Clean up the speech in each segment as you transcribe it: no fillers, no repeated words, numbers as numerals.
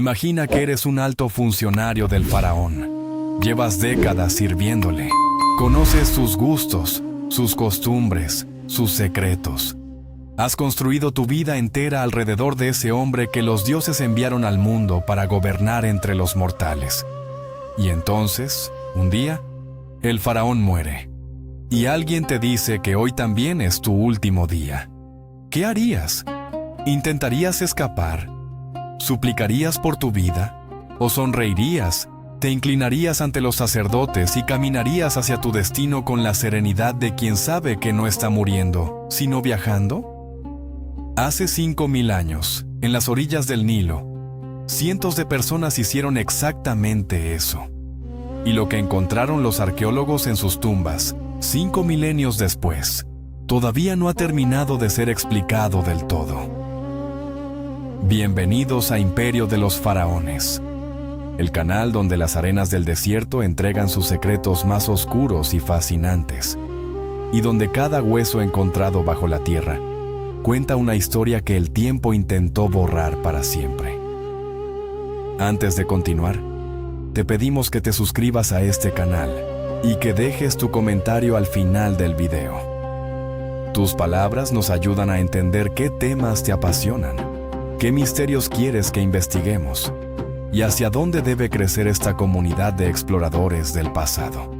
Imagina que eres un alto funcionario del faraón. Llevas décadas sirviéndole. Conoces sus gustos, sus costumbres, sus secretos. Has construido tu vida entera alrededor de ese hombre que los dioses enviaron al mundo para gobernar entre los mortales. Y entonces, un día, el faraón muere. Y alguien te dice que hoy también es tu último día. ¿Qué harías? ¿Intentarías escapar? ¿Suplicarías por tu vida? ¿O sonreirías? ¿Te inclinarías ante los sacerdotes y caminarías hacia tu destino con la serenidad de quien sabe que no está muriendo, sino viajando? Hace 5000 años, en las orillas del Nilo, cientos de personas hicieron exactamente eso. Y lo que encontraron los arqueólogos en sus tumbas, 5 milenios después, todavía no ha terminado de ser explicado del todo. Bienvenidos a Imperio de los Faraones, el canal donde las arenas del desierto entregan sus secretos más oscuros y fascinantes, y donde cada hueso encontrado bajo la tierra cuenta una historia que el tiempo intentó borrar para siempre. Antes de continuar, te pedimos que te suscribas a este canal y que dejes tu comentario al final del video. Tus palabras nos ayudan a entender qué temas te apasionan, qué misterios quieres que investiguemos y hacia dónde debe crecer esta comunidad de exploradores del pasado.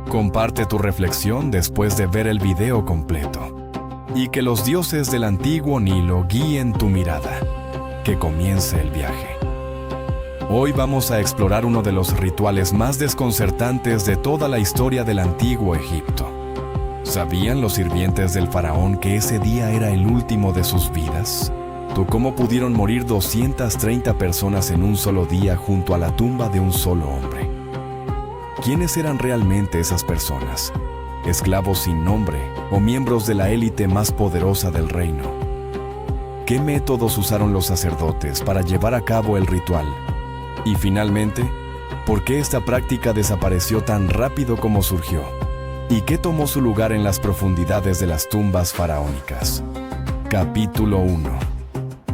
Comparte tu reflexión después de ver el video completo y que los dioses del antiguo Nilo guíen tu mirada. Que comience el viaje. Hoy vamos a explorar uno de los rituales más desconcertantes de toda la historia del antiguo Egipto. ¿Sabían los sirvientes del faraón que ese día era el último de sus vidas? ¿Cómo pudieron morir 230 personas en un solo día junto a la tumba de un solo hombre? ¿Quiénes eran realmente esas personas? ¿Esclavos sin nombre o miembros de la élite más poderosa del reino? ¿Qué métodos usaron los sacerdotes para llevar a cabo el ritual? Y finalmente, ¿por qué esta práctica desapareció tan rápido como surgió? ¿Y qué tomó su lugar en las profundidades de las tumbas faraónicas? Capítulo 1.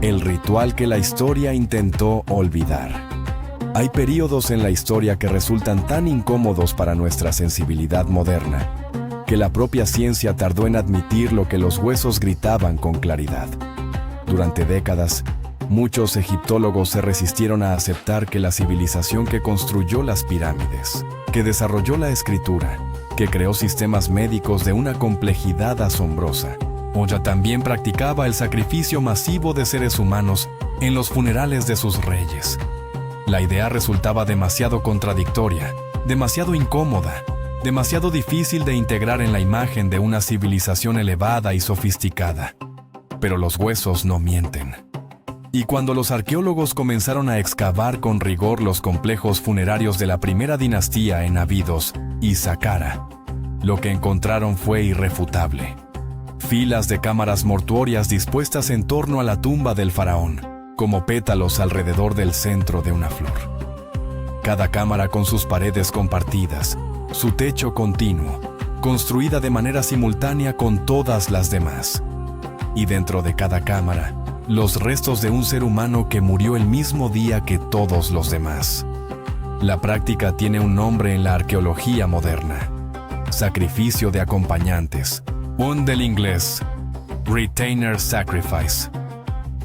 El ritual que la historia intentó olvidar. Hay períodos en la historia que resultan tan incómodos para nuestra sensibilidad moderna, que la propia ciencia tardó en admitir lo que los huesos gritaban con claridad. Durante décadas, muchos egiptólogos se resistieron a aceptar que la civilización que construyó las pirámides, que desarrolló la escritura, que creó sistemas médicos de una complejidad asombrosa, o ya también practicaba el sacrificio masivo de seres humanos en los funerales de sus reyes. La idea resultaba demasiado contradictoria, demasiado incómoda, demasiado difícil de integrar en la imagen de una civilización elevada y sofisticada. Pero los huesos no mienten. Y cuando los arqueólogos comenzaron a excavar con rigor los complejos funerarios de la primera dinastía en Abidos y Saqqara, lo que encontraron fue irrefutable. Filas de cámaras mortuorias dispuestas en torno a la tumba del faraón, como pétalos alrededor del centro de una flor. Cada cámara con sus paredes compartidas, su techo continuo, construida de manera simultánea con todas las demás. Y dentro de cada cámara, los restos de un ser humano que murió el mismo día que todos los demás. La práctica tiene un nombre en la arqueología moderna: sacrificio de acompañantes, o del inglés, retainer sacrifice.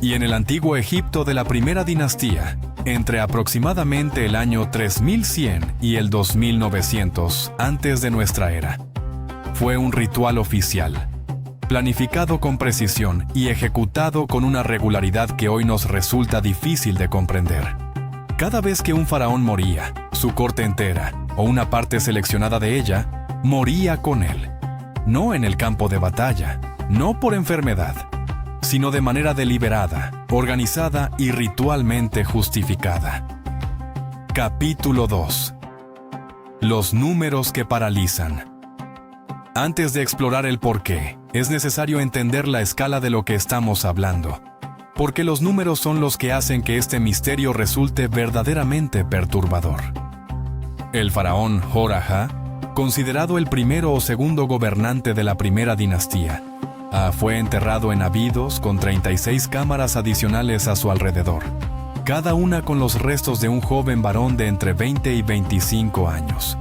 Y en el antiguo Egipto de la primera dinastía, entre aproximadamente el año 3100 y el 2900 antes de nuestra era, fue un ritual oficial, planificado con precisión y ejecutado con una regularidad que hoy nos resulta difícil de comprender. Cada vez que un faraón moría, su corte entera, o una parte seleccionada de ella, moría con él. No en el campo de batalla, no por enfermedad, sino de manera deliberada, organizada y ritualmente justificada. Capítulo 2. Los números que paralizan. Antes de explorar el porqué, es necesario entender la escala de lo que estamos hablando, porque los números son los que hacen que este misterio resulte verdaderamente perturbador. El faraón Horajá, considerado el primero o segundo gobernante de la primera dinastía, fue enterrado en Abidos con 36 cámaras adicionales a su alrededor. cada una con los restos de un joven varón de entre 20 y 25 años.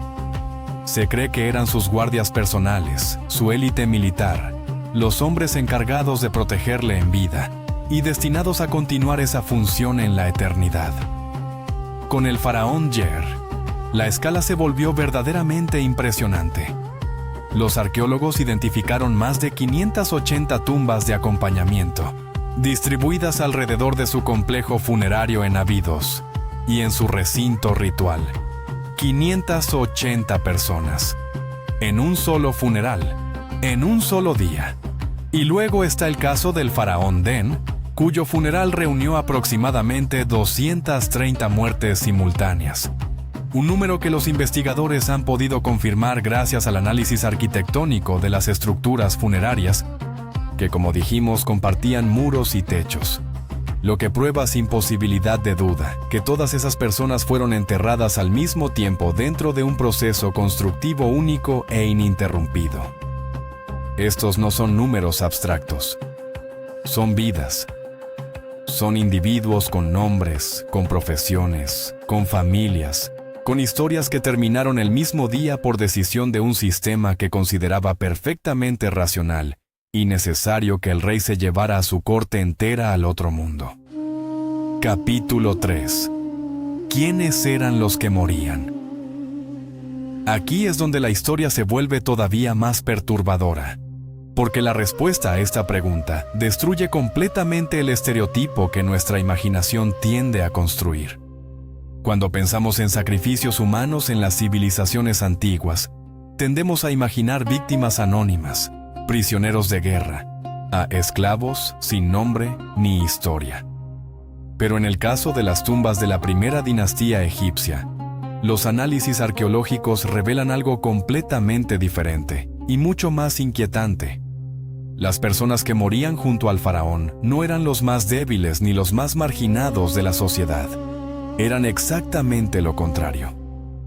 Se cree que eran sus guardias personales, su élite militar, los hombres encargados de protegerle en vida y destinados a continuar esa función en la eternidad. Con el faraón Jer, la escala se volvió verdaderamente impresionante. Los arqueólogos identificaron más de 580 tumbas de acompañamiento, distribuidas alrededor de su complejo funerario en Abidos y en su recinto ritual. 580 personas, en un solo funeral, en un solo día. Y luego está el caso del faraón Den, cuyo funeral reunió aproximadamente 230 muertes simultáneas. Un número que los investigadores han podido confirmar gracias al análisis arquitectónico de las estructuras funerarias, que como dijimos compartían muros y techos, lo que prueba sin posibilidad de duda que todas esas personas fueron enterradas al mismo tiempo dentro de un proceso constructivo único e ininterrumpido. Estos no son números abstractos, son vidas. Son individuos con nombres, con profesiones, con familias, con historias que terminaron el mismo día por decisión de un sistema que consideraba perfectamente racional y necesario que el rey se llevara a su corte entera al otro mundo. Capítulo 3. ¿Quiénes eran los que morían? Aquí es donde la historia se vuelve todavía más perturbadora, porque la respuesta a esta pregunta destruye completamente el estereotipo que nuestra imaginación tiende a construir. Cuando pensamos en sacrificios humanos en las civilizaciones antiguas, tendemos a imaginar víctimas anónimas, prisioneros de guerra, a esclavos sin nombre ni historia. Pero en el caso de las tumbas de la primera dinastía egipcia, los análisis arqueológicos revelan algo completamente diferente y mucho más inquietante. Las personas que morían junto al faraón no eran los más débiles ni los más marginados de la sociedad. Eran exactamente lo contrario.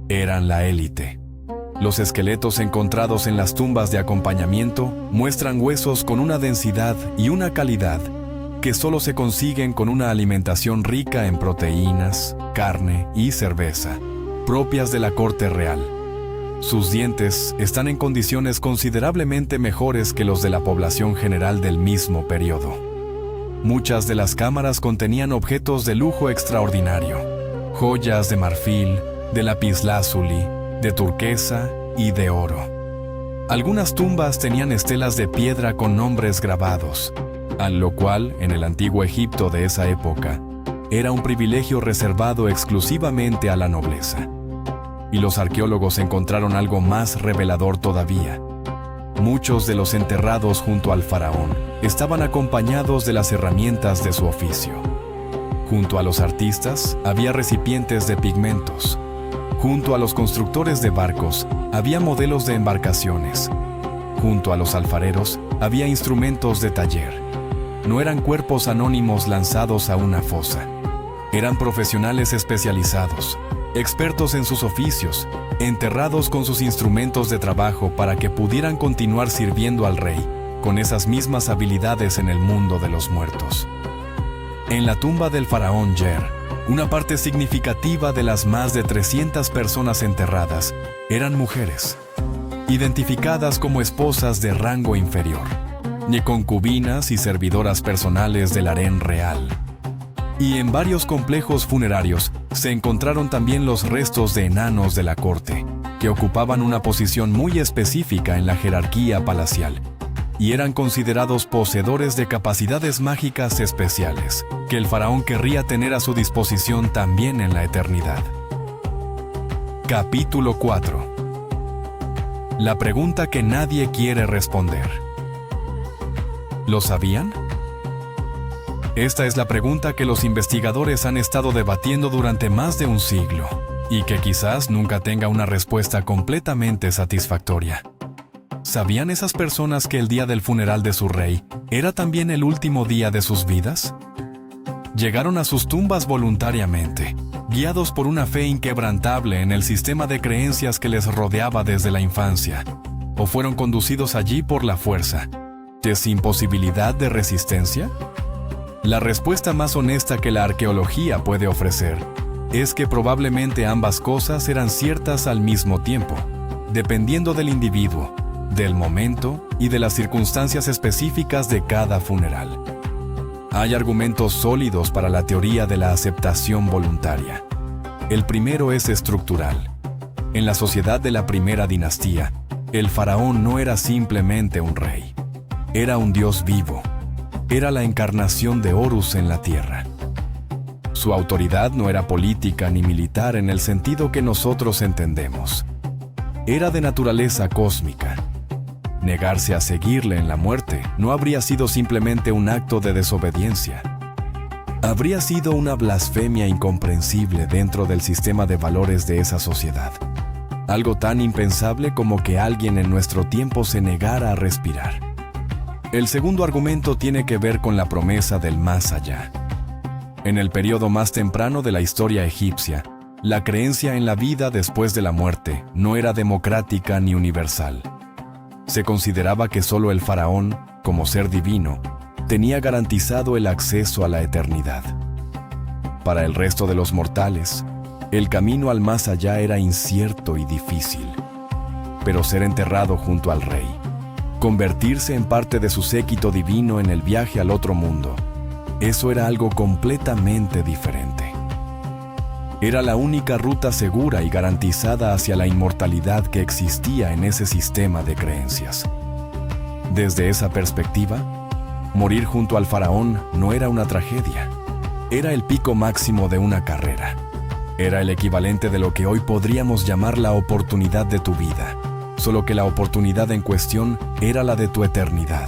Eran la élite. Los esqueletos encontrados en las tumbas de acompañamiento muestran huesos con una densidad y una calidad que solo se consiguen con una alimentación rica en proteínas, carne y cerveza, propias de la corte real. Sus dientes están en condiciones considerablemente mejores que los de la población general del mismo periodo. Muchas de las cámaras contenían objetos de lujo extraordinario, joyas de marfil, de lapislázuli, de turquesa y de oro. Algunas tumbas tenían estelas de piedra con nombres grabados, a lo cual, en el antiguo Egipto de esa época, era un privilegio reservado exclusivamente a la nobleza. Y los arqueólogos encontraron algo más revelador todavía. Muchos de los enterrados junto al faraón estaban acompañados de las herramientas de su oficio. Junto a los artistas había recipientes de pigmentos. Junto a los constructores de barcos había modelos de embarcaciones. Junto a los alfareros había instrumentos de taller. No eran cuerpos anónimos lanzados a una fosa. Eran profesionales especializados, expertos en sus oficios, enterrados con sus instrumentos de trabajo para que pudieran continuar sirviendo al rey con esas mismas habilidades en el mundo de los muertos. En la tumba del faraón Jer, una parte significativa de las más de 300 personas enterradas eran mujeres, identificadas como esposas de rango inferior, ni concubinas y servidoras personales del harén real. Y en varios complejos funerarios se encontraron también los restos de enanos de la corte, que ocupaban una posición muy específica en la jerarquía palacial, y eran considerados poseedores de capacidades mágicas especiales, que el faraón querría tener a su disposición también en la eternidad. Capítulo 4. La pregunta que nadie quiere responder. ¿Lo sabían? Esta es la pregunta que los investigadores han estado debatiendo durante más de un siglo, y que quizás nunca tenga una respuesta completamente satisfactoria. ¿Sabían esas personas que el día del funeral de su rey era también el último día de sus vidas? Llegaron a sus tumbas voluntariamente, guiados por una fe inquebrantable en el sistema de creencias que les rodeaba desde la infancia, o fueron conducidos allí por la fuerza, sin posibilidad de resistencia. La respuesta más honesta que la arqueología puede ofrecer es que probablemente ambas cosas eran ciertas al mismo tiempo, dependiendo del individuo, del momento y de las circunstancias específicas de cada funeral. Hay argumentos sólidos para la teoría de la aceptación voluntaria. El primero es estructural. En la sociedad de la primera dinastía, el faraón no era simplemente un rey. Era un dios vivo. Era la encarnación de Horus en la tierra. Su autoridad no era política ni militar en el sentido que nosotros entendemos. Era de naturaleza cósmica. Negarse a seguirle en la muerte no habría sido simplemente un acto de desobediencia. Habría sido una blasfemia incomprensible dentro del sistema de valores de esa sociedad. Algo tan impensable como que alguien en nuestro tiempo se negara a respirar. El segundo argumento tiene que ver con la promesa del más allá. En el periodo más temprano de la historia egipcia, la creencia en la vida después de la muerte no era democrática ni universal. Se consideraba que solo el faraón, como ser divino, tenía garantizado el acceso a la eternidad. Para el resto de los mortales, el camino al más allá era incierto y difícil. Pero ser enterrado junto al rey, convertirse en parte de su séquito divino en el viaje al otro mundo, eso era algo completamente diferente. Era la única ruta segura y garantizada hacia la inmortalidad que existía en ese sistema de creencias. Desde esa perspectiva, morir junto al faraón no era una tragedia. Era el pico máximo de una carrera. Era el equivalente de lo que hoy podríamos llamar la oportunidad de tu vida, solo que la oportunidad en cuestión era la de tu eternidad.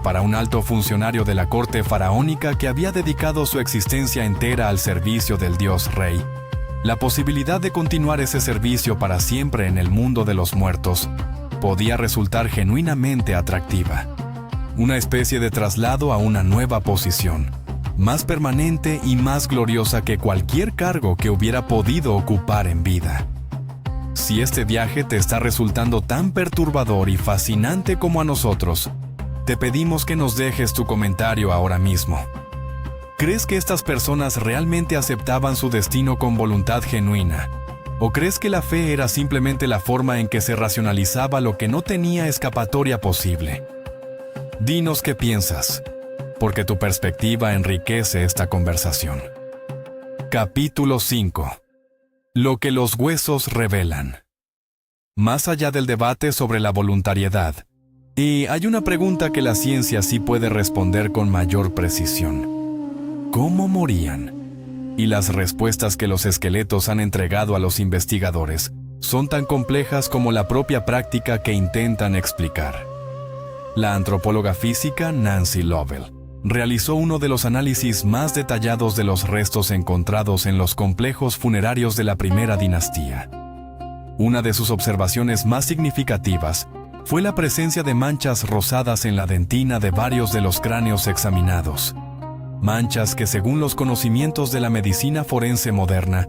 Para un alto funcionario de la corte faraónica que había dedicado su existencia entera al servicio del dios rey, la posibilidad de continuar ese servicio para siempre en el mundo de los muertos podía resultar genuinamente atractiva. Una especie de traslado a una nueva posición, más permanente y más gloriosa que cualquier cargo que hubiera podido ocupar en vida. Si este viaje te está resultando tan perturbador y fascinante como a nosotros, te pedimos que nos dejes tu comentario ahora mismo. ¿Crees que estas personas realmente aceptaban su destino con voluntad genuina? ¿O crees que la fe era simplemente la forma en que se racionalizaba lo que no tenía escapatoria posible? Dinos qué piensas, porque tu perspectiva enriquece esta conversación. Capítulo 5. Lo que los huesos revelan. Más allá del debate sobre la voluntariedad, y hay una pregunta que la ciencia sí puede responder con mayor precisión. ¿Cómo morían? Y las respuestas que los esqueletos han entregado a los investigadores son tan complejas como la propia práctica que intentan explicar. La antropóloga física Nancy Lovell realizó uno de los análisis más detallados de los restos encontrados en los complejos funerarios de la primera dinastía. Una de sus observaciones más significativas fue la presencia de manchas rosadas en la dentina de varios de los cráneos examinados. Manchas que, según los conocimientos de la medicina forense moderna,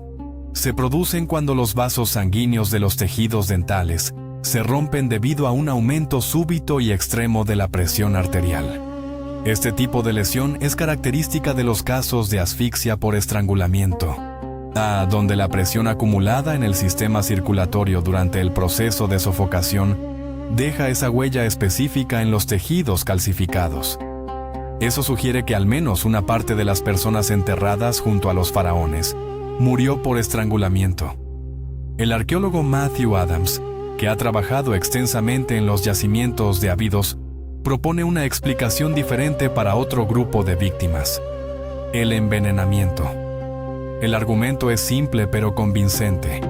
se producen cuando los vasos sanguíneos de los tejidos dentales se rompen debido a un aumento súbito y extremo de la presión arterial. Este tipo de lesión es característica de los casos de asfixia por estrangulamiento, donde la presión acumulada en el sistema circulatorio durante el proceso de sofocación deja esa huella específica en los tejidos calcificados. Eso sugiere que al menos una parte de las personas enterradas junto a los faraones murió por estrangulamiento. El arqueólogo Matthew Adams, que ha trabajado extensamente en los yacimientos de Abidos, propone una explicación diferente para otro grupo de víctimas: el envenenamiento. El argumento es simple pero convincente.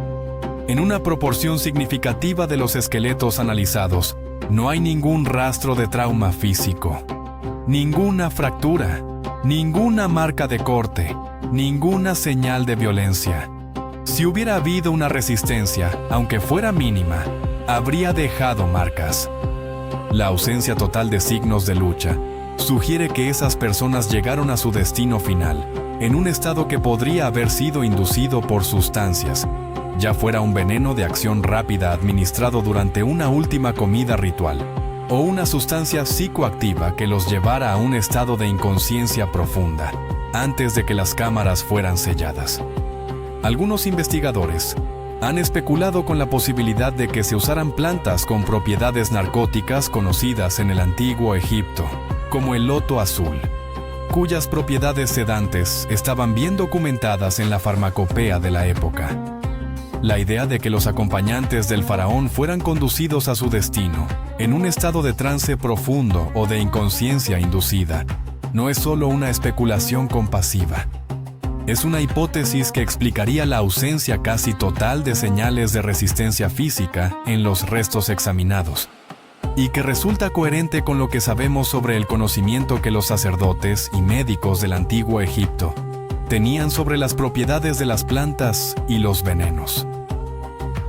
En una proporción significativa de los esqueletos analizados, no hay ningún rastro de trauma físico, ninguna fractura, ninguna marca de corte, ninguna señal de violencia. Si hubiera habido una resistencia, aunque fuera mínima, habría dejado marcas. La ausencia total de signos de lucha sugiere que esas personas llegaron a su destino final en un estado que podría haber sido inducido por sustancias, ya fuera un veneno de acción rápida administrado durante una última comida ritual, o una sustancia psicoactiva que los llevara a un estado de inconsciencia profunda, antes de que las cámaras fueran selladas. Algunos investigadores han especulado con la posibilidad de que se usaran plantas con propiedades narcóticas conocidas en el antiguo Egipto, como el loto azul, cuyas propiedades sedantes estaban bien documentadas en la farmacopea de la época. La idea de que los acompañantes del faraón fueran conducidos a su destino, en un estado de trance profundo o de inconsciencia inducida, no es solo una especulación compasiva. Es una hipótesis que explicaría la ausencia casi total de señales de resistencia física en los restos examinados, y que resulta coherente con lo que sabemos sobre el conocimiento que los sacerdotes y médicos del antiguo Egipto tenían sobre las propiedades de las plantas y los venenos.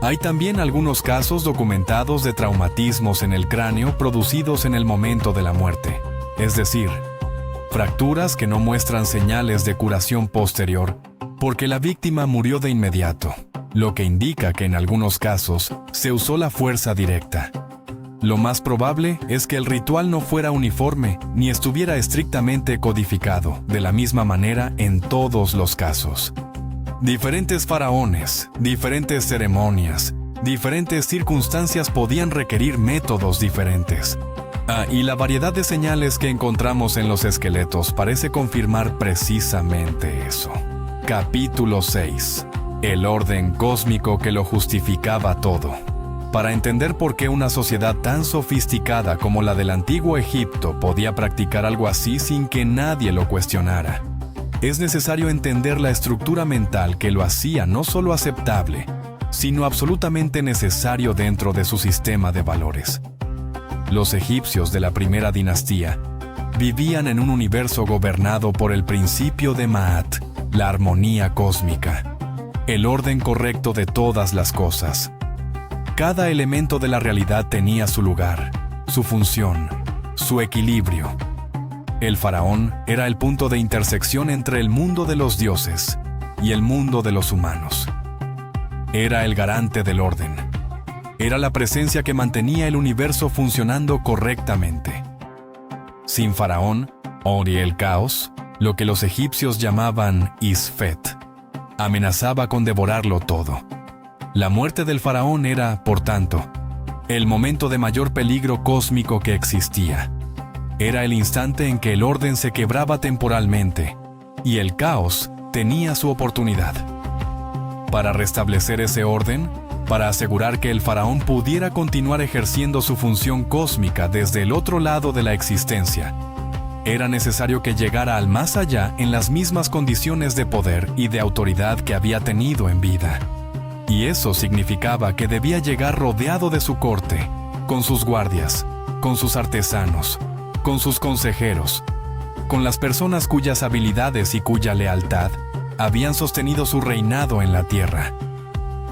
Hay también algunos casos documentados de traumatismos en el cráneo producidos en el momento de la muerte, es decir, fracturas que no muestran señales de curación posterior, porque la víctima murió de inmediato, lo que indica que en algunos casos se usó la fuerza directa. Lo más probable es que el ritual no fuera uniforme ni estuviera estrictamente codificado de la misma manera en todos los casos. Diferentes faraones, diferentes ceremonias, diferentes circunstancias podían requerir métodos diferentes. Y la variedad de señales que encontramos en los esqueletos parece confirmar precisamente eso. Capítulo 6. El orden cósmico que lo justificaba todo. Para entender por qué una sociedad tan sofisticada como la del antiguo Egipto podía practicar algo así sin que nadie lo cuestionara, es necesario entender la estructura mental que lo hacía no solo aceptable, sino absolutamente necesario dentro de su sistema de valores. Los egipcios de la primera dinastía vivían en un universo gobernado por el principio de Ma'at, la armonía cósmica, el orden correcto de todas las cosas. Cada elemento de la realidad tenía su lugar, su función, su equilibrio. El faraón era el punto de intersección entre el mundo de los dioses y el mundo de los humanos. Era el garante del orden. Era la presencia que mantenía el universo funcionando correctamente. Sin faraón, y el caos, lo que los egipcios llamaban Isfet, amenazaba con devorarlo todo. La muerte del faraón era, por tanto, el momento de mayor peligro cósmico que existía. Era el instante en que el orden se quebraba temporalmente y el caos tenía su oportunidad. Para restablecer ese orden, para asegurar que el faraón pudiera continuar ejerciendo su función cósmica desde el otro lado de la existencia, era necesario que llegara al más allá en las mismas condiciones de poder y de autoridad que había tenido en vida. Y eso significaba que debía llegar rodeado de su corte, con sus guardias, con sus artesanos, con sus consejeros, con las personas cuyas habilidades y cuya lealtad habían sostenido su reinado en la tierra.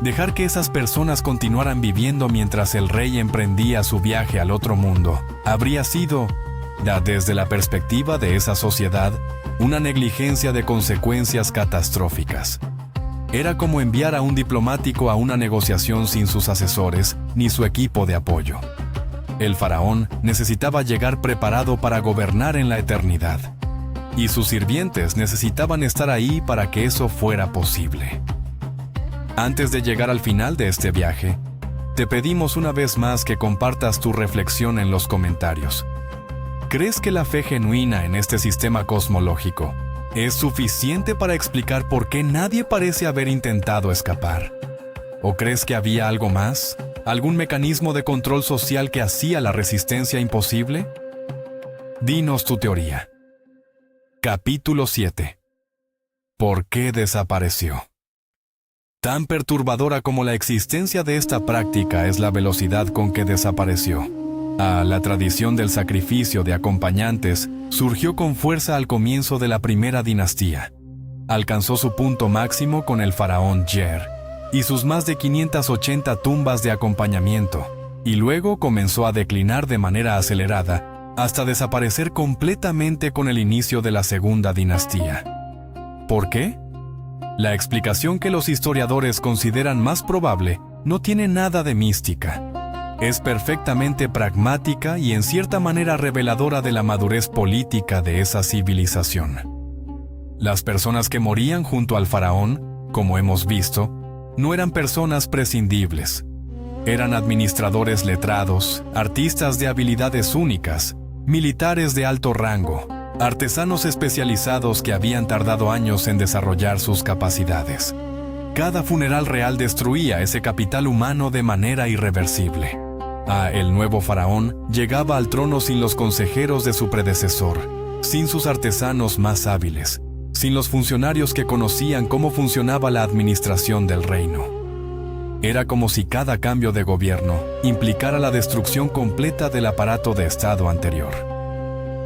Dejar que esas personas continuaran viviendo mientras el rey emprendía su viaje al otro mundo habría sido, desde la perspectiva de esa sociedad, una negligencia de consecuencias catastróficas. Era como enviar a un diplomático a una negociación sin sus asesores ni su equipo de apoyo. El faraón necesitaba llegar preparado para gobernar en la eternidad, y sus sirvientes necesitaban estar ahí para que eso fuera posible. Antes de llegar al final de este viaje, te pedimos una vez más que compartas tu reflexión en los comentarios. ¿Crees que la fe genuina en este sistema cosmológico es suficiente para explicar por qué nadie parece haber intentado escapar? ¿O crees que había algo más? ¿Algún mecanismo de control social que hacía la resistencia imposible? Dinos tu teoría. Capítulo 7. ¿Por qué desapareció? Tan perturbadora como la existencia de esta práctica es la velocidad con que desapareció. La tradición del sacrificio de acompañantes surgió con fuerza al comienzo de la primera dinastía. Alcanzó su punto máximo con el faraón Jer y sus más de 580 tumbas de acompañamiento, y luego comenzó a declinar de manera acelerada hasta desaparecer completamente con el inicio de la segunda dinastía. ¿Por qué? La explicación que los historiadores consideran más probable no tiene nada de mística. Es perfectamente pragmática y en cierta manera reveladora de la madurez política de esa civilización. Las personas que morían junto al faraón, como hemos visto, no eran personas prescindibles. Eran administradores letrados, artistas de habilidades únicas, militares de alto rango, artesanos especializados que habían tardado años en desarrollar sus capacidades. Cada funeral real destruía ese capital humano de manera irreversible. El nuevo faraón llegaba al trono sin los consejeros de su predecesor, sin sus artesanos más hábiles, sin los funcionarios que conocían cómo funcionaba la administración del reino. Era como si cada cambio de gobierno implicara la destrucción completa del aparato de Estado anterior.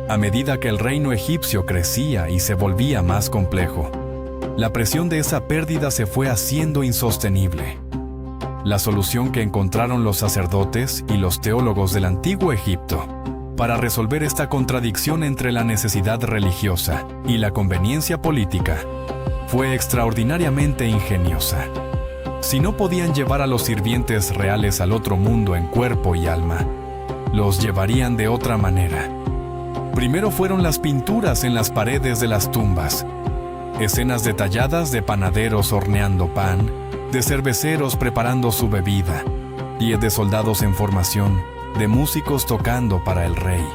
A medida que el reino egipcio crecía y se volvía más complejo, la presión de esa pérdida se fue haciendo insostenible. La solución que encontraron los sacerdotes y los teólogos del antiguo Egipto para resolver esta contradicción entre la necesidad religiosa y la conveniencia política fue extraordinariamente ingeniosa. Si no podían llevar a los sirvientes reales al otro mundo en cuerpo y alma, los llevarían de otra manera. Primero fueron las pinturas en las paredes de las tumbas, escenas detalladas de panaderos horneando pan, de cerveceros preparando su bebida, y de soldados en formación, de músicos tocando para el rey.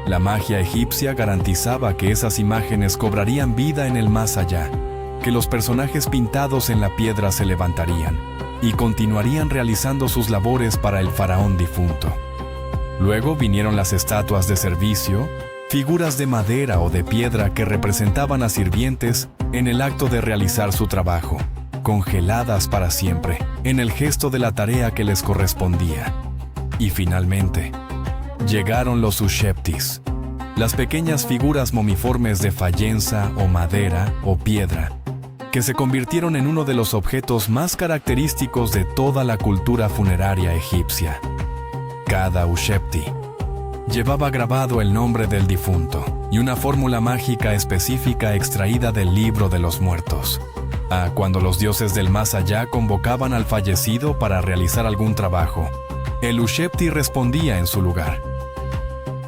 La magia egipcia garantizaba que esas imágenes cobrarían vida en el más allá, que los personajes pintados en la piedra se levantarían y continuarían realizando sus labores para el faraón difunto. Luego vinieron las estatuas de servicio, figuras de madera o de piedra que representaban a sirvientes en el acto de realizar su trabajo, congeladas para siempre, en el gesto de la tarea que les correspondía. Y finalmente, llegaron los usheptis, las pequeñas figuras momiformes de fayenza o madera o piedra, que se convirtieron en uno de los objetos más característicos de toda la cultura funeraria egipcia. Cada ushepti llevaba grabado el nombre del difunto y una fórmula mágica específica extraída del libro de los muertos. Cuando los dioses del más allá convocaban al fallecido para realizar algún trabajo, el ushepti respondía en su lugar.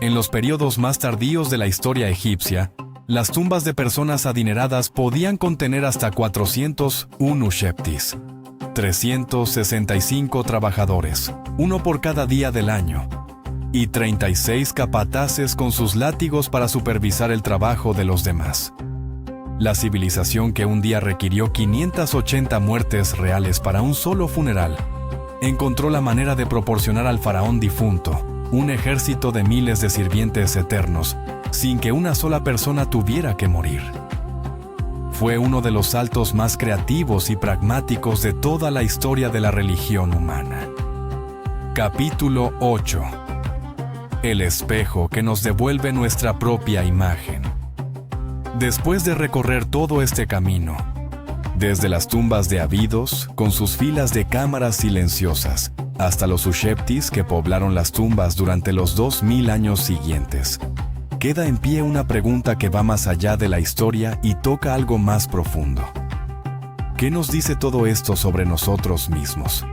En los periodos más tardíos de la historia egipcia, las tumbas de personas adineradas podían contener hasta 401 usheptis, 365 trabajadores, uno por cada día del año, y 36 capataces con sus látigos para supervisar el trabajo de los demás. La civilización que un día requirió 580 muertes reales para un solo funeral, encontró la manera de proporcionar al faraón difunto un ejército de miles de sirvientes eternos, sin que una sola persona tuviera que morir. Fue uno de los saltos más creativos y pragmáticos de toda la historia de la religión humana. Capítulo 8. El espejo que nos devuelve nuestra propia imagen. Después de recorrer todo este camino, desde las tumbas de Abidos, con sus filas de cámaras silenciosas, hasta los usheptis que poblaron las tumbas durante los 2000 años siguientes, queda en pie una pregunta que va más allá de la historia y toca algo más profundo. ¿Qué nos dice todo esto sobre nosotros mismos?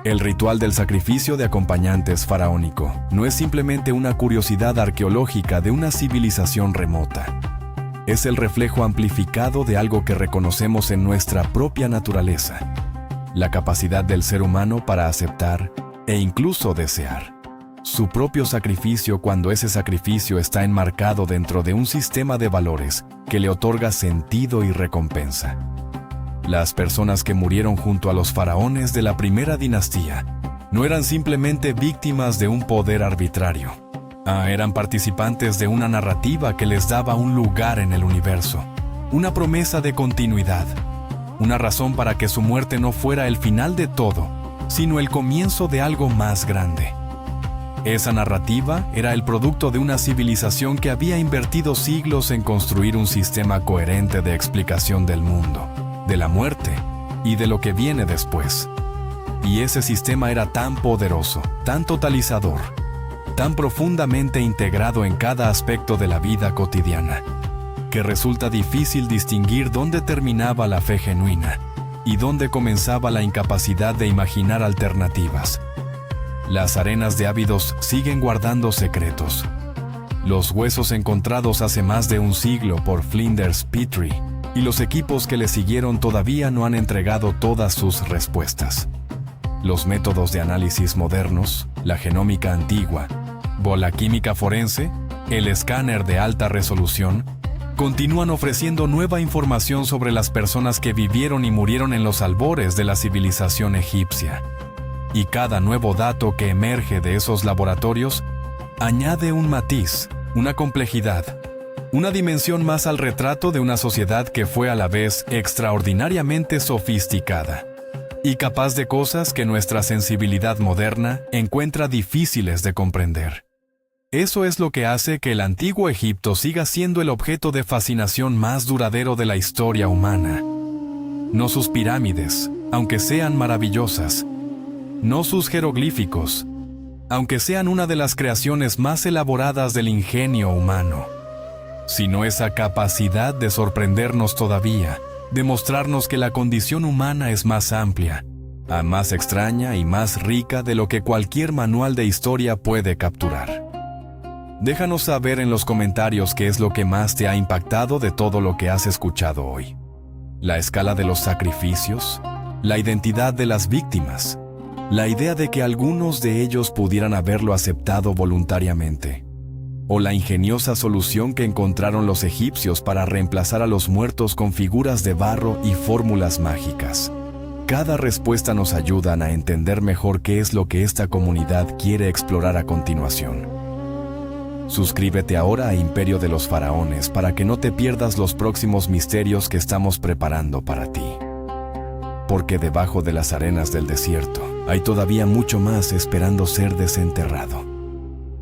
El ritual del sacrificio de acompañantes faraónico no es simplemente una curiosidad arqueológica de una civilización remota. Es el reflejo amplificado de algo que reconocemos en nuestra propia naturaleza, la capacidad del ser humano para aceptar e incluso desear su propio sacrificio cuando ese sacrificio está enmarcado dentro de un sistema de valores que le otorga sentido y recompensa. Las personas que murieron junto a los faraones de la primera dinastía no eran simplemente víctimas de un poder arbitrario. Eran participantes de una narrativa que les daba un lugar en el universo, una promesa de continuidad, una razón para que su muerte no fuera el final de todo, sino el comienzo de algo más grande. Esa narrativa era el producto de una civilización que había invertido siglos en construir un sistema coherente de explicación del mundo, de la muerte y de lo que viene después. Y ese sistema era tan poderoso, tan totalizador, tan profundamente integrado en cada aspecto de la vida cotidiana, que resulta difícil distinguir dónde terminaba la fe genuina y dónde comenzaba la incapacidad de imaginar alternativas. Las arenas de Abidos siguen guardando secretos. Los huesos encontrados hace más de un siglo por Flinders Petrie y los equipos que le siguieron todavía no han entregado todas sus respuestas. Los métodos de análisis modernos, la genómica antigua, la química forense, el escáner de alta resolución, continúan ofreciendo nueva información sobre las personas que vivieron y murieron en los albores de la civilización egipcia. Y cada nuevo dato que emerge de esos laboratorios añade un matiz, una complejidad, una dimensión más al retrato de una sociedad que fue a la vez extraordinariamente sofisticada y capaz de cosas que nuestra sensibilidad moderna encuentra difíciles de comprender. Eso es lo que hace que el antiguo Egipto siga siendo el objeto de fascinación más duradero de la historia humana. No sus pirámides, aunque sean maravillosas, no sus jeroglíficos, aunque sean una de las creaciones más elaboradas del ingenio humano, sino esa capacidad de sorprendernos todavía, de mostrarnos que la condición humana es más amplia, más extraña y más rica de lo que cualquier manual de historia puede capturar. Déjanos saber en los comentarios qué es lo que más te ha impactado de todo lo que has escuchado hoy. La escala de los sacrificios, la identidad de las víctimas, la idea de que algunos de ellos pudieran haberlo aceptado voluntariamente, o la ingeniosa solución que encontraron los egipcios para reemplazar a los muertos con figuras de barro y fórmulas mágicas. Cada respuesta nos ayuda a entender mejor qué es lo que esta comunidad quiere explorar a continuación. Suscríbete ahora a Imperio de los Faraones para que no te pierdas los próximos misterios que estamos preparando para ti. Porque debajo de las arenas del desierto hay todavía mucho más esperando ser desenterrado.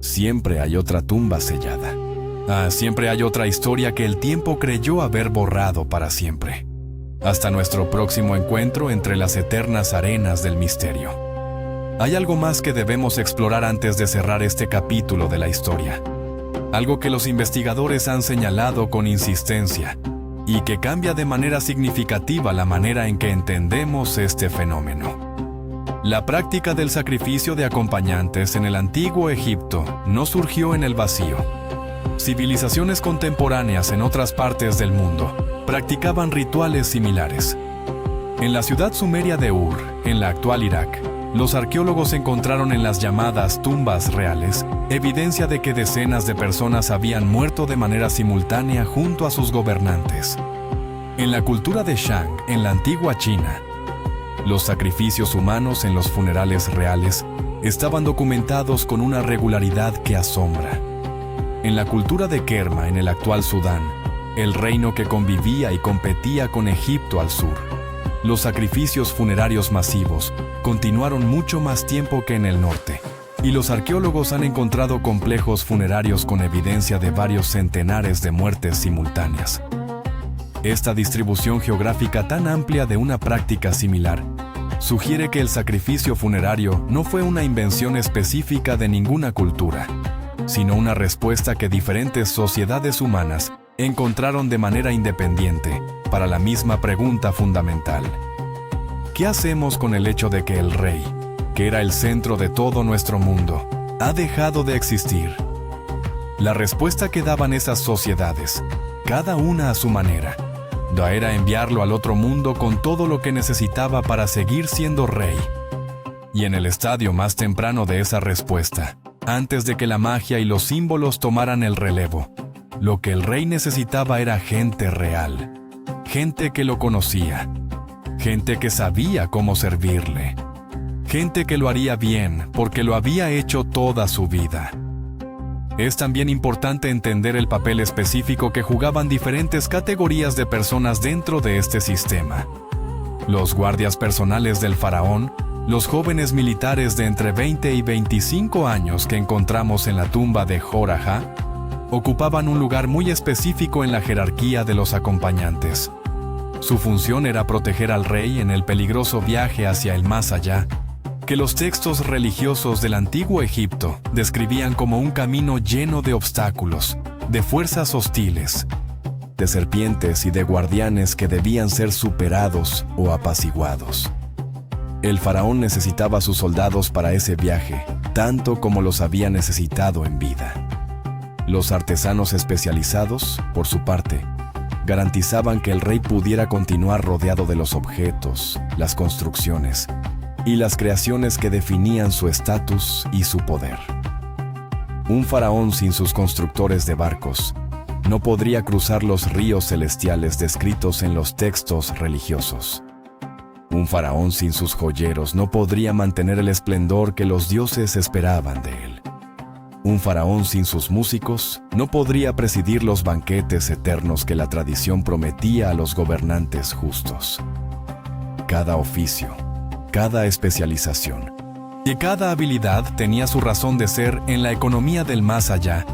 Siempre hay otra tumba sellada. Siempre hay otra historia que el tiempo creyó haber borrado para siempre. Hasta nuestro próximo encuentro entre las eternas arenas del misterio. Hay algo más que debemos explorar antes de cerrar este capítulo de la historia. Algo que los investigadores han señalado con insistencia y que cambia de manera significativa la manera en que entendemos este fenómeno. La práctica del sacrificio de acompañantes en el antiguo Egipto no surgió en el vacío. Civilizaciones contemporáneas en otras partes del mundo practicaban rituales similares. En la ciudad sumeria de Ur, en la actual Irak, los arqueólogos encontraron en las llamadas tumbas reales evidencia de que decenas de personas habían muerto de manera simultánea junto a sus gobernantes. En la cultura de Shang, en la antigua China, los sacrificios humanos en los funerales reales estaban documentados con una regularidad que asombra. En la cultura de Kerma, en el actual Sudán, el reino que convivía y competía con Egipto al sur, los sacrificios funerarios masivos continuaron mucho más tiempo que en el norte, y los arqueólogos han encontrado complejos funerarios con evidencia de varios centenares de muertes simultáneas. Esta distribución geográfica tan amplia de una práctica similar sugiere que el sacrificio funerario no fue una invención específica de ninguna cultura, sino una respuesta que diferentes sociedades humanas encontraron de manera independiente para la misma pregunta fundamental. ¿Qué hacemos con el hecho de que el rey, que era el centro de todo nuestro mundo, ha dejado de existir? La respuesta que daban esas sociedades, cada una a su manera, era enviarlo al otro mundo con todo lo que necesitaba para seguir siendo rey. Y en el estadio más temprano de esa respuesta, antes de que la magia y los símbolos tomaran el relevo, lo que el rey necesitaba era gente real, gente que lo conocía, gente que sabía cómo servirle, gente que lo haría bien porque lo había hecho toda su vida. Es también importante entender el papel específico que jugaban diferentes categorías de personas dentro de este sistema. Los guardias personales del faraón, los jóvenes militares de entre 20 y 25 años que encontramos en la tumba de Jorahá, ocupaban un lugar muy específico en la jerarquía de los acompañantes. Su función era proteger al rey en el peligroso viaje hacia el más allá, que los textos religiosos del antiguo Egipto describían como un camino lleno de obstáculos, de fuerzas hostiles, de serpientes y de guardianes que debían ser superados o apaciguados. El faraón necesitaba a sus soldados para ese viaje, tanto como los había necesitado en vida. Los artesanos especializados, por su parte, garantizaban que el rey pudiera continuar rodeado de los objetos, las construcciones y las creaciones que definían su estatus y su poder. Un faraón sin sus constructores de barcos no podría cruzar los ríos celestiales descritos en los textos religiosos. Un faraón sin sus joyeros no podría mantener el esplendor que los dioses esperaban de él. Un faraón sin sus músicos no podría presidir los banquetes eternos que la tradición prometía a los gobernantes justos. Cada oficio, cada especialización y cada habilidad tenía su razón de ser en la economía del más allá,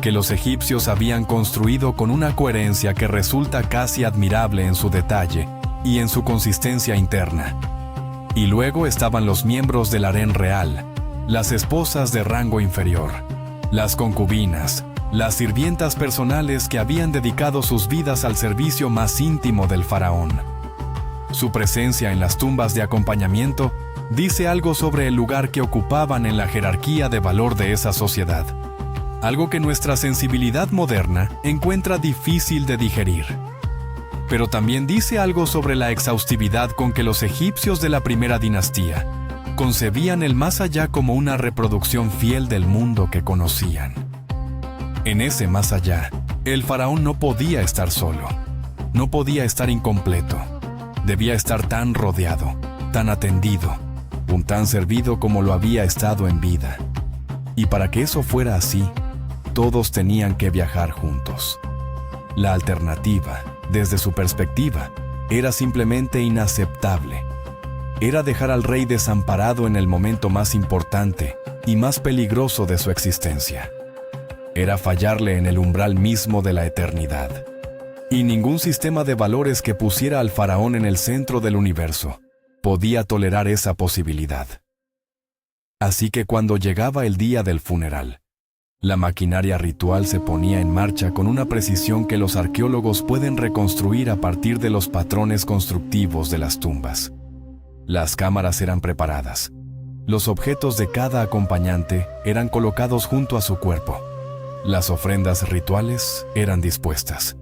que los egipcios habían construido con una coherencia que resulta casi admirable en su detalle y en su consistencia interna. Y luego estaban los miembros del harén real, las esposas de rango inferior, las concubinas, las sirvientas personales que habían dedicado sus vidas al servicio más íntimo del faraón. Su presencia en las tumbas de acompañamiento dice algo sobre el lugar que ocupaban en la jerarquía de valor de esa sociedad, algo que nuestra sensibilidad moderna encuentra difícil de digerir. Pero también dice algo sobre la exhaustividad con que los egipcios de la primera dinastía concebían el más allá como una reproducción fiel del mundo que conocían. En ese más allá, el faraón no podía estar solo, no podía estar incompleto, debía estar tan rodeado, tan atendido, tan servido como lo había estado en vida. Y para que eso fuera así, todos tenían que viajar juntos. La alternativa, desde su perspectiva, era simplemente inaceptable. Era dejar al rey desamparado en el momento más importante y más peligroso de su existencia. Era fallarle en el umbral mismo de la eternidad. Y ningún sistema de valores que pusiera al faraón en el centro del universo podía tolerar esa posibilidad. Así que cuando llegaba el día del funeral, la maquinaria ritual se ponía en marcha con una precisión que los arqueólogos pueden reconstruir a partir de los patrones constructivos de las tumbas. Las cámaras eran preparadas. Los objetos de cada acompañante eran colocados junto a su cuerpo. Las ofrendas rituales eran dispuestas.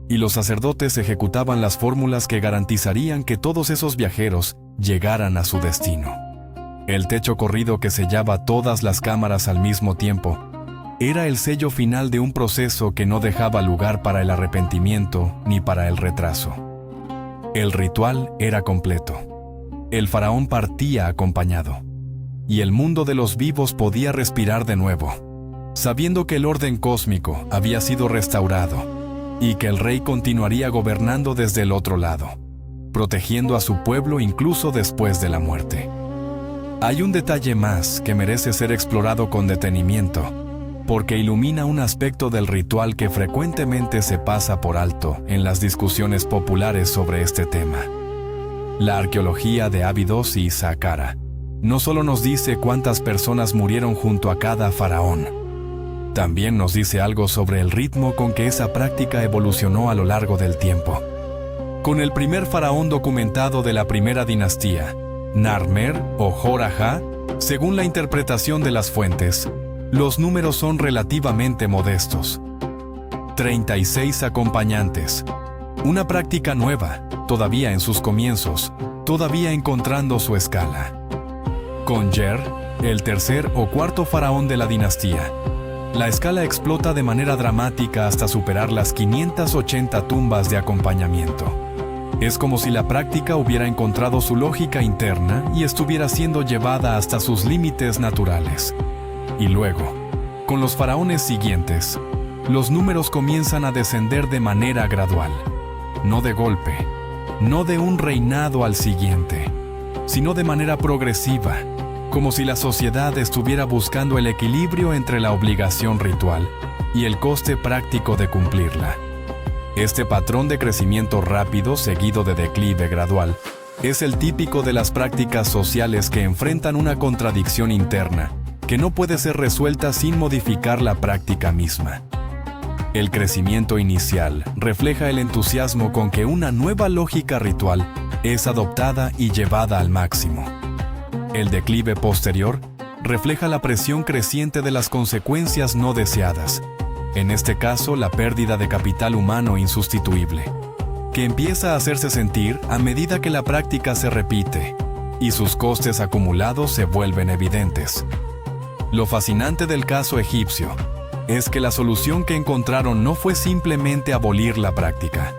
Y los sacerdotes ejecutaban las fórmulas que garantizarían que todos esos viajeros llegaran a su destino. El techo corrido que sellaba todas las cámaras al mismo tiempo era el sello final de un proceso que no dejaba lugar para el arrepentimiento ni para el retraso. El ritual era completo. El faraón partía acompañado, y el mundo de los vivos podía respirar de nuevo, sabiendo que el orden cósmico había sido restaurado y que el rey continuaría gobernando desde el otro lado, protegiendo a su pueblo incluso después de la muerte. Hay un detalle más que merece ser explorado con detenimiento, porque ilumina un aspecto del ritual que frecuentemente se pasa por alto en las discusiones populares sobre este tema. La arqueología de Abidos y Saqqara no solo nos dice cuántas personas murieron junto a cada faraón, también nos dice algo sobre el ritmo con que esa práctica evolucionó a lo largo del tiempo. Con el primer faraón documentado de la primera dinastía, Narmer o Jorahá, según la interpretación de las fuentes, los números son relativamente modestos. 36 acompañantes. Una práctica nueva, todavía en sus comienzos, todavía encontrando su escala. Con Yer, el tercer o cuarto faraón de la dinastía, la escala explota de manera dramática hasta superar las 580 tumbas de acompañamiento. Es como si la práctica hubiera encontrado su lógica interna y estuviera siendo llevada hasta sus límites naturales. Y luego, con los faraones siguientes, los números comienzan a descender de manera gradual, no de golpe, no de un reinado al siguiente, sino de manera progresiva, como si la sociedad estuviera buscando el equilibrio entre la obligación ritual y el coste práctico de cumplirla. Este patrón de crecimiento rápido seguido de declive gradual es el típico de las prácticas sociales que enfrentan una contradicción interna que no puede ser resuelta sin modificar la práctica misma. El crecimiento inicial refleja el entusiasmo con que una nueva lógica ritual es adoptada y llevada al máximo. El declive posterior refleja la presión creciente de las consecuencias no deseadas, en este caso la pérdida de capital humano insustituible, que empieza a hacerse sentir a medida que la práctica se repite y sus costes acumulados se vuelven evidentes. Lo fascinante del caso egipcio es que la solución que encontraron no fue simplemente abolir la práctica.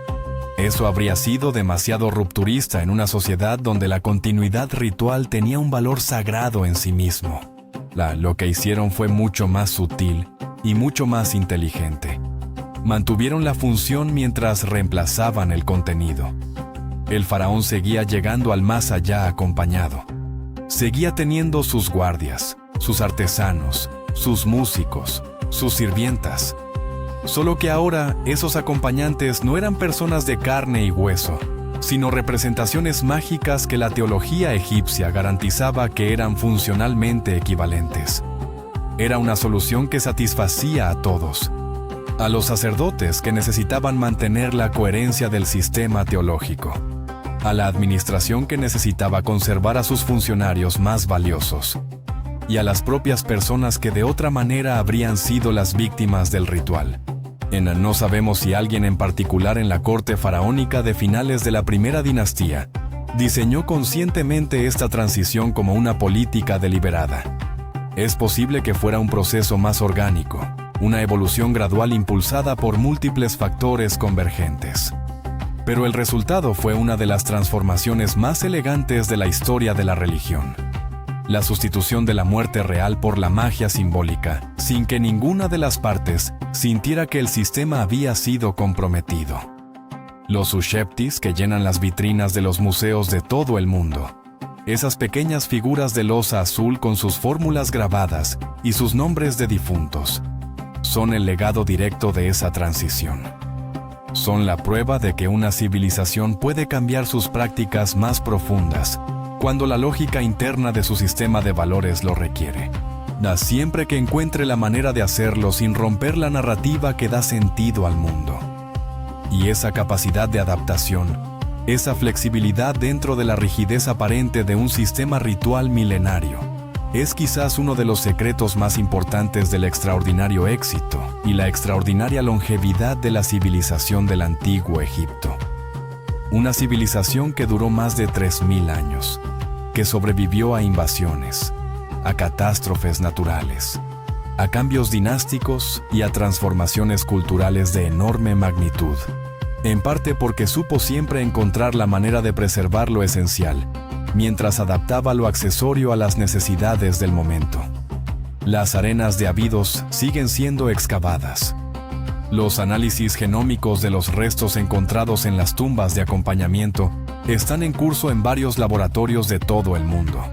Eso habría sido demasiado rupturista en una sociedad donde la continuidad ritual tenía un valor sagrado en sí mismo. Lo que hicieron fue mucho más sutil y mucho más inteligente. Mantuvieron la función mientras reemplazaban el contenido. El faraón seguía llegando al más allá acompañado. Seguía teniendo sus guardias, sus artesanos, sus músicos, sus sirvientas. Solo que ahora esos acompañantes no eran personas de carne y hueso, sino representaciones mágicas que la teología egipcia garantizaba que eran funcionalmente equivalentes. Era una solución que satisfacía a todos. A los sacerdotes que necesitaban mantener la coherencia del sistema teológico. A la administración que necesitaba conservar a sus funcionarios más valiosos. Y a las propias personas que de otra manera habrían sido las víctimas del ritual. No sabemos si alguien en particular en la corte faraónica de finales de la primera dinastía diseñó conscientemente esta transición como una política deliberada. Es posible que fuera un proceso más orgánico, una evolución gradual impulsada por múltiples factores convergentes. Pero el resultado fue una de las transformaciones más elegantes de la historia de la religión. La sustitución de la muerte real por la magia simbólica, sin que ninguna de las partes sintiera que el sistema había sido comprometido. Los usheptis que llenan las vitrinas de los museos de todo el mundo. Esas pequeñas figuras de loza azul con sus fórmulas grabadas y sus nombres de difuntos, son el legado directo de esa transición. Son la prueba de que una civilización puede cambiar sus prácticas más profundas cuando la lógica interna de su sistema de valores lo requiere. Siempre que encuentre la manera de hacerlo sin romper la narrativa que da sentido al mundo. Y esa capacidad de adaptación, esa flexibilidad dentro de la rigidez aparente de un sistema ritual milenario, es quizás uno de los secretos más importantes del extraordinario éxito y la extraordinaria longevidad de la civilización del antiguo Egipto. Una civilización que duró más de 3000 años, que sobrevivió a invasiones, a catástrofes naturales, a cambios dinásticos y a transformaciones culturales de enorme magnitud, en parte porque supo siempre encontrar la manera de preservar lo esencial, mientras adaptaba lo accesorio a las necesidades del momento. Las arenas de Abidos siguen siendo excavadas. Los análisis genómicos de los restos encontrados en las tumbas de acompañamiento están en curso en varios laboratorios de todo el mundo.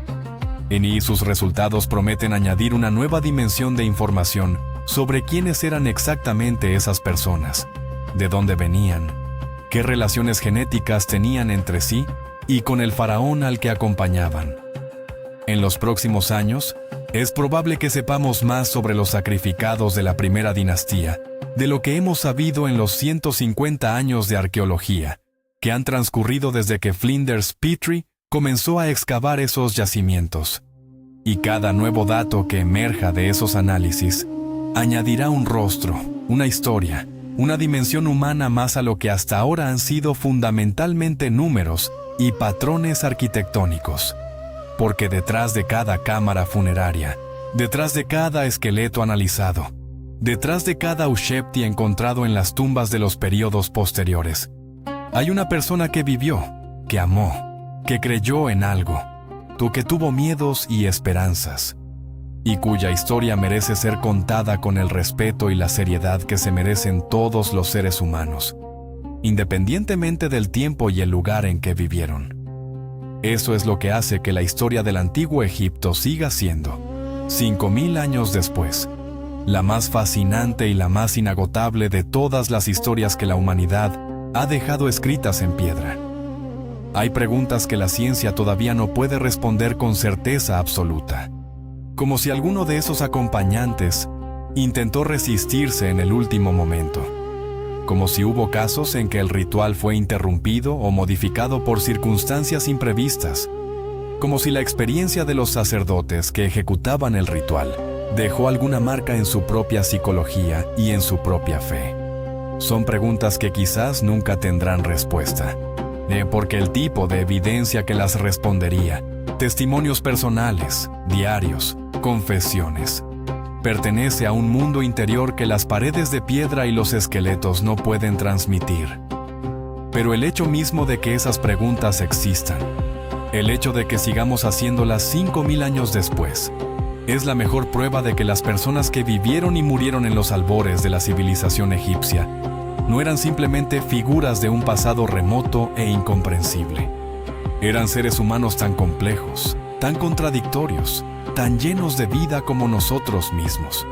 Y sus resultados prometen añadir una nueva dimensión de información sobre quiénes eran exactamente esas personas, de dónde venían, qué relaciones genéticas tenían entre sí y con el faraón al que acompañaban. En los próximos años, es probable que sepamos más sobre los sacrificados de la primera dinastía, de lo que hemos sabido en los 150 años de arqueología, que han transcurrido desde que Flinders Petrie comenzó a excavar esos yacimientos. Y cada nuevo dato que emerja de esos análisis añadirá un rostro, una historia, una dimensión humana más a lo que hasta ahora han sido fundamentalmente números y patrones arquitectónicos. Porque detrás de cada cámara funeraria, detrás de cada esqueleto analizado, detrás de cada ushepti encontrado en las tumbas de los periodos posteriores, hay una persona que vivió, que amó, que creyó en algo, que tuvo miedos y esperanzas, y cuya historia merece ser contada con el respeto y la seriedad que se merecen todos los seres humanos, independientemente del tiempo y el lugar en que vivieron. Eso es lo que hace que la historia del antiguo Egipto siga siendo, 5000 años después, la más fascinante y la más inagotable de todas las historias que la humanidad ha dejado escritas en piedra. Hay preguntas que la ciencia todavía no puede responder con certeza absoluta, como si alguno de esos acompañantes intentó resistirse en el último momento, como si hubo casos en que el ritual fue interrumpido o modificado por circunstancias imprevistas, como si la experiencia de los sacerdotes que ejecutaban el ritual dejó alguna marca en su propia psicología y en su propia fe. Son preguntas que quizás nunca tendrán respuesta, porque el tipo de evidencia que las respondería, testimonios personales, diarios, confesiones, pertenece a un mundo interior que las paredes de piedra y los esqueletos no pueden transmitir. Pero el hecho mismo de que esas preguntas existan, el hecho de que sigamos haciéndolas 5000 años después, es la mejor prueba de que las personas que vivieron y murieron en los albores de la civilización egipcia no eran simplemente figuras de un pasado remoto e incomprensible. Eran seres humanos tan complejos, tan contradictorios, tan llenos de vida como nosotros mismos.